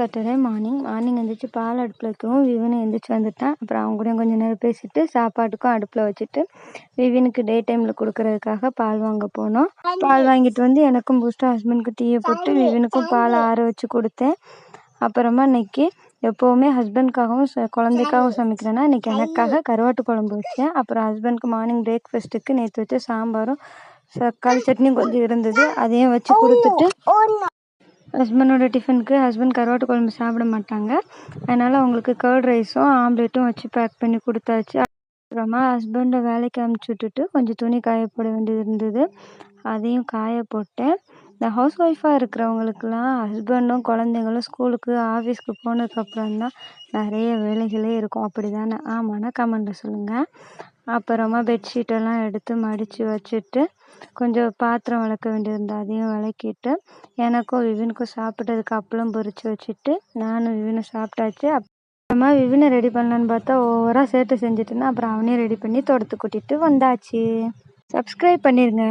Saturday morning எழுந்திரிச்சு பால் அடுப்பில் வைக்கவும் விவின் எழுந்திரிச்சு வந்துட்டான். அப்புறம் அவங்க கூட கொஞ்சம் நேரம் பேசிட்டு சாப்பாட்டுக்கும் அடுப்பில் வச்சுட்டு விவினுக்கு டே டைமில் கொடுக்கறதுக்காக பால் வாங்க போனோம். பால் வாங்கிட்டு வந்து எனக்கும் பூஸ்ட்டு ஹஸ்பண்டுக்கு டீயை போட்டு விவினுக்கும் பால் ஆற வச்சு கொடுத்தேன். அப்புறமா இன்னைக்கு எப்போவுமே ஹஸ்பண்ட்காகவும் குழந்தைக்காகவும் சமைக்கிறேன்னா இன்றைக்கி எனக்காக கருவாட்டு குழம்பு வச்சேன். அப்புறம் ஹஸ்பண்டுக்கு மார்னிங் பிரேக்ஃபாஸ்ட்டுக்கு நேற்று வச்ச சாம்பாரும் தக்காளி சட்னியும் கொஞ்சம் இருந்தது, அதையும் வச்சு கொடுத்துட்டு ஹஸ்பண்டோட டிஃபனுக்கு ஹஸ்பண்ட் கருவாட்டு குழம்பு சாப்பிட மாட்டாங்க. அதனால் அவங்களுக்கு கர்ட் ரைஸும் ஆம்லேட்டும் வச்சு பேக் பண்ணி கொடுத்தாச்சு. அப்புறமா ஹஸ்பண்டை வேலைக்கு அனுப்பிச்சி விட்டுட்டு கொஞ்சம் துணி காய போட வேண்டியது இருந்தது, அதையும் காய போட்டேன். இந்த ஹவுஸ் ஒய்ஃபாக இருக்கிறவங்களுக்குலாம் ஹஸ்பண்டும் குழந்தைங்களும் ஸ்கூலுக்கு ஆஃபீஸ்க்கு போனதுக்கப்புறம் தான் நிறைய வேலைகளே இருக்கும். அப்படி தானே? ஆமாண்ணா கமெண்ட்டில் சொல்லுங்கள். அப்புறமா பெட்ஷீட்டெல்லாம் எடுத்து மடித்து வச்சுட்டு கொஞ்சம் பாத்திரம் விளக்க வேண்டியிருந்தது, அதையும் விளக்கிட்டு எனக்கும் விவினுக்கும் சாப்பிட்டதுக்கு அப்பளம் பொரித்து வச்சுட்டு நானும் விவினும் சாப்பிட்டாச்சு. அப்புறமா விவினை ரெடி பண்ணலான்னு பார்த்தா ஓவராக சேட்டை செஞ்சுட்டுனா அப்புறம் அவனையும் ரெடி பண்ணி தோட்டத்துக்கு கூட்டிகிட்டு வந்தாச்சு. சப்ஸ்கிரைப் பண்ணிடுங்க.